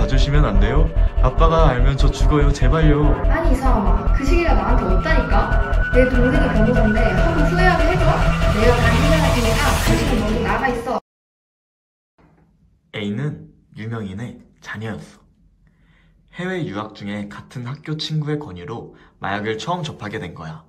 봐주시면 안 돼요? 아빠가 알면 저 죽어요. 제발요. 아니 이 사람아, 그 시계가 나한테 없다니까? 내 동생이 변호사인데 한번 후회하게 해줘? 내가 다 해결할 테니까 당신은 먼저 나가 있어. A는 유명인의 자녀였어. 해외 유학 중에 같은 학교 친구의 권유로 마약을 처음 접하게 된 거야.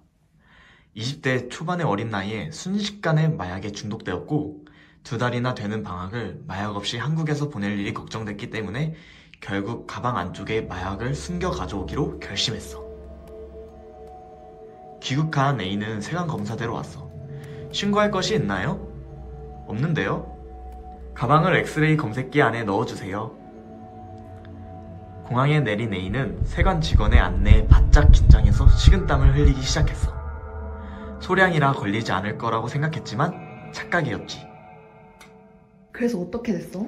20대 초반의 어린 나이에 순식간에 마약에 중독되었고 2달이나 되는 방학을 마약 없이 한국에서 보낼 일이 걱정됐기 때문에 결국 가방 안쪽에 마약을 숨겨 가져오기로 결심했어. 귀국한 A는 세관 검사대로 왔어. 신고할 것이 있나요? 없는데요? 가방을 엑스레이 검색기 안에 넣어주세요. 공항에 내린 A는 세관 직원의 안내에 바짝 긴장해서 식은땀을 흘리기 시작했어. 소량이라 걸리지 않을 거라고 생각했지만 착각이었지. 그래서 어떻게 됐어?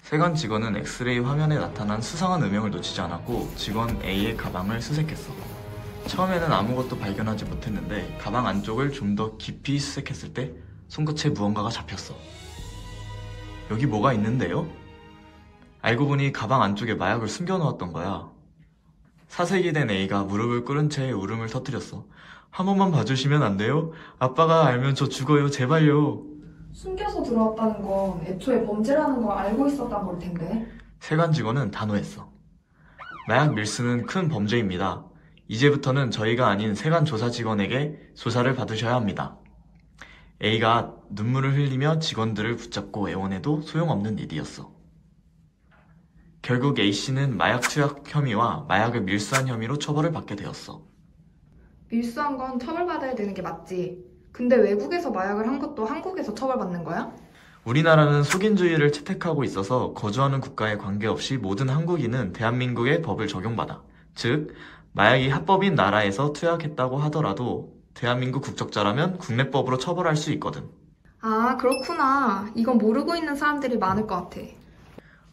세관 직원은 엑스레이 화면에 나타난 수상한 음영을 놓치지 않았고 직원 A의 가방을 수색했어. 처음에는 아무것도 발견하지 못했는데 가방 안쪽을 좀 더 깊이 수색했을 때 손끝에 무언가가 잡혔어. 여기 뭐가 있는데요? 알고 보니 가방 안쪽에 마약을 숨겨놓았던 거야. 사색이 된 A가 무릎을 꿇은 채 울음을 터뜨렸어. 한 번만 봐주시면 안 돼요? 아빠가 알면 저 죽어요. 제발요. 숨겨서 들어왔다는 건 애초에 범죄라는 걸 알고 있었단 걸 텐데. 세관 직원은 단호했어. 마약 밀수는 큰 범죄입니다. 이제부터는 저희가 아닌 세관 조사 직원에게 조사를 받으셔야 합니다. A가 눈물을 흘리며 직원들을 붙잡고 애원해도 소용없는 일이었어. 결국 A씨는 마약 투약 혐의와 마약을 밀수한 혐의로 처벌을 받게 되었어. 밀수한 건 처벌받아야 되는 게 맞지. 근데 외국에서 마약을 한 것도 한국에서 처벌받는 거야? 우리나라는 속인주의를 채택하고 있어서 거주하는 국가에 관계없이 모든 한국인은 대한민국의 법을 적용받아. 즉, 마약이 합법인 나라에서 투약했다고 하더라도 대한민국 국적자라면 국내법으로 처벌할 수 있거든. 아, 그렇구나. 이건 모르고 있는 사람들이 많을 것 같아.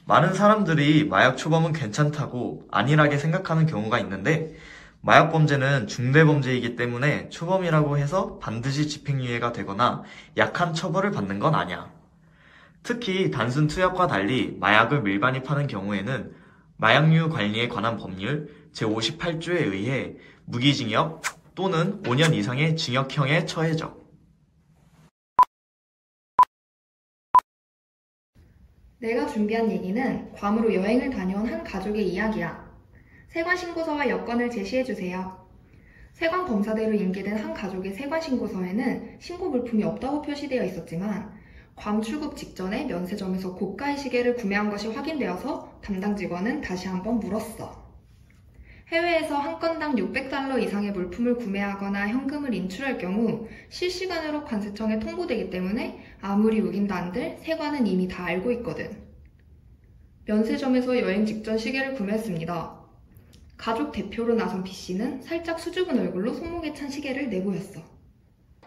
많은 사람들이 마약 초범은 괜찮다고 안일하게 생각하는 경우가 있는데 마약 범죄는 중대범죄이기 때문에 초범이라고 해서 반드시 집행유예가 되거나 약한 처벌을 받는 건 아니야. 특히 단순 투약과 달리 마약을 밀반입 파는 경우에는 마약류 관리에 관한 법률 제58조에 의해 무기징역 또는 5년 이상의 징역형에 처해져. 내가 준비한 얘기는 괌으로 여행을 다녀온 한 가족의 이야기야. 세관 신고서와 여권을 제시해주세요. 세관 검사대로 인계된 한 가족의 세관 신고서에는 신고 물품이 없다고 표시되어 있었지만 괌 출국 직전에 면세점에서 고가의 시계를 구매한 것이 확인되어서 담당 직원은 다시 한번 물었어. 해외에서 한 건당 $600 이상의 물품을 구매하거나 현금을 인출할 경우 실시간으로 관세청에 통보되기 때문에 아무리 우긴다 한들 세관은 이미 다 알고 있거든. 면세점에서 여행 직전 시계를 구매했습니다. 가족 대표로 나선 B씨는 살짝 수줍은 얼굴로 손목에 찬 시계를 내보였어.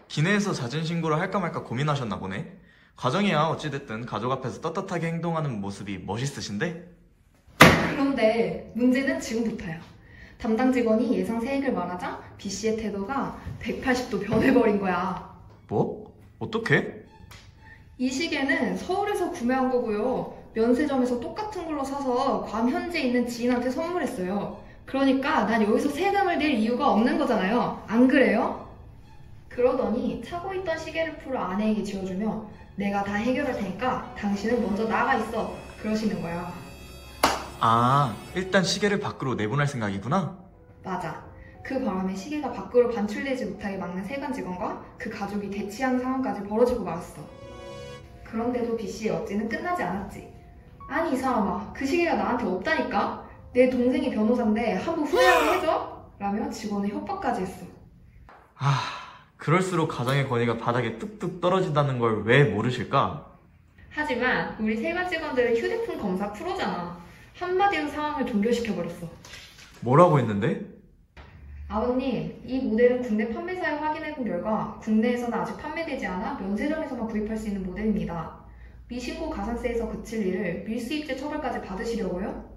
기내에서 자진 신고를 할까 말까 고민하셨나 보네. 가정이야 어찌됐든 가족 앞에서 떳떳하게 행동하는 모습이 멋있으신데? 그런데 문제는 지금부터야. 담당 직원이 예상 세액을 말하자 B씨의 태도가 180도 변해버린 거야. 뭐? 어떻게? 이 시계는 서울에서 구매한 거고요. 면세점에서 똑같은 걸로 사서 괌 현지에 있는 지인한테 선물했어요. 그러니까 난 여기서 세금을 낼 이유가 없는 거잖아요. 안 그래요? 그러더니 차고 있던 시계를 풀어 아내에게 쥐어주며 내가 다 해결할 테니까 당신은 먼저 나가 있어. 그러시는 거야. 아, 일단 시계를 밖으로 내보낼 생각이구나? 맞아. 그 바람에 시계가 밖으로 반출되지 못하게 막는 세관 직원과 그 가족이 대치하는 상황까지 벌어지고 말았어. 그런데도 B씨의 억지는 끝나지 않았지. 아니 이 사람아, 그 시계가 나한테 없다니까? 내 동생이 변호사인데 한번 후회하게 해줘? 라며 직원을 협박까지 했어. 그럴수록 가정의 권위가 바닥에 뚝뚝 떨어진다는 걸 왜 모르실까? 하지만 우리 세관 직원들은 휴대폰 검사 프로잖아. 한마디로 상황을 종결시켜버렸어. 뭐라고 했는데? 아버님, 이 모델은 국내 판매 사양 확인해본 결과 국내에서는 아직 판매되지 않아 면세점에서만 구입할 수 있는 모델입니다. 미신고 가산세에서 그칠 일을 밀수입죄 처벌까지 받으시려고요?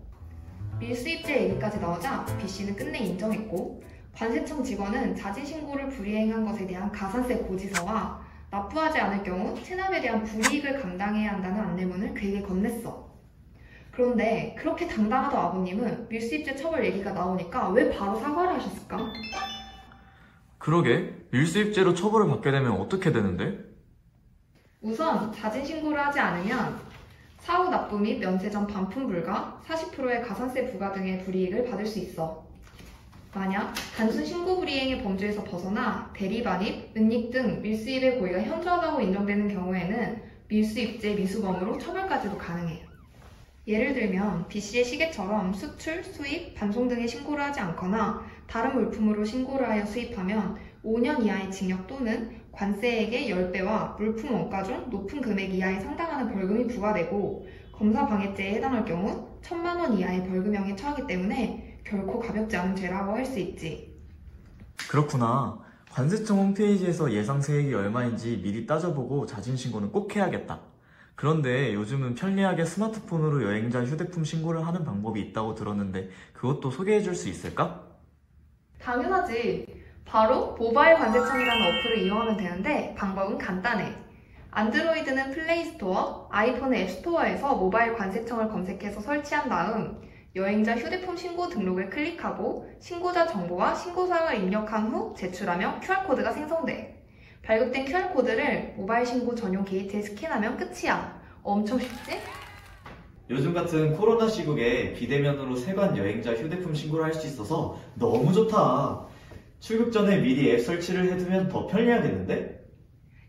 밀수입죄 얘기까지 나오자 B씨는 끝내 인정했고 관세청 직원은 자진신고를 불이행한 것에 대한 가산세 고지서와 납부하지 않을 경우 체납에 대한 불이익을 감당해야 한다는 안내문을 그에게 건넸어. 그런데 그렇게 당당하던 아버님은 밀수입죄 처벌 얘기가 나오니까 왜 바로 사과를 하셨을까? 그러게, 밀수입죄로 처벌을 받게 되면 어떻게 되는데? 우선 자진 신고를 하지 않으면 사후 납부 및 면세 전 반품 불가, 40%의 가산세 부과 등의 불이익을 받을 수 있어. 만약 단순 신고 불이행의 범주에서 벗어나 대리반입, 은닉 등 밀수입의 고의가 현저하다고 인정되는 경우에는 밀수입죄 미수범으로 처벌까지도 가능해. 예를 들면 B씨의 시계처럼 수출, 수입, 반송 등의 신고를 하지 않거나 다른 물품으로 신고를 하여 수입하면 5년 이하의 징역 또는 관세액의 10배와 물품 원가 중 높은 금액 이하에 상당하는 벌금이 부과되고 검사 방해죄에 해당할 경우 1,000만 원 이하의 벌금형에 처하기 때문에 결코 가볍지 않은 죄라고 할 수 있지. 그렇구나. 관세청 홈페이지에서 예상 세액이 얼마인지 미리 따져보고 자진 신고는 꼭 해야겠다. 그런데 요즘은 편리하게 스마트폰으로 여행자 휴대폰 신고를 하는 방법이 있다고 들었는데 그것도 소개해 줄 수 있을까? 당연하지. 바로 모바일 관세청이라는 어플을 이용하면 되는데 방법은 간단해. 안드로이드는 플레이스토어, 아이폰은 앱스토어에서 모바일 관세청을 검색해서 설치한 다음 여행자 휴대폰 신고 등록을 클릭하고 신고자 정보와 신고사항을 입력한 후 제출하면 QR코드가 생성돼. 발급된 QR코드를 모바일 신고 전용 게이트에 스캔하면 끝이야. 엄청 쉽지? 요즘 같은 코로나 시국에 비대면으로 세관 여행자 휴대폰 신고를 할 수 있어서 너무 좋다. 출국 전에 미리 앱 설치를 해두면 더 편리하겠는데?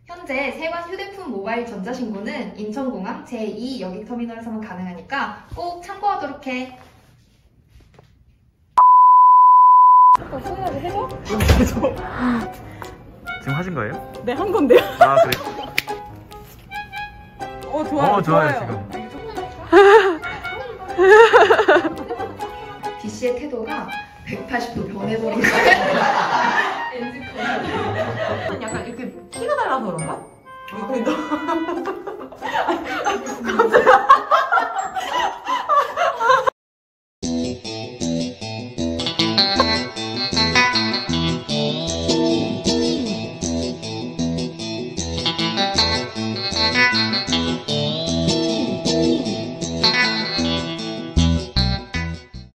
현재 세관 휴대폰 모바일 전자신고는 인천공항 제2 여객터미널에서만 가능하니까 꼭 참고하도록 해. 소개를 해줘? 지금 하신 거예요? 네, 한 건데요. 아, 그래. 좋아요. 좋아요, 지금. B씨의 태도가 180도 변해버린 거야. 약간 이렇게 키가 달라서 그런가?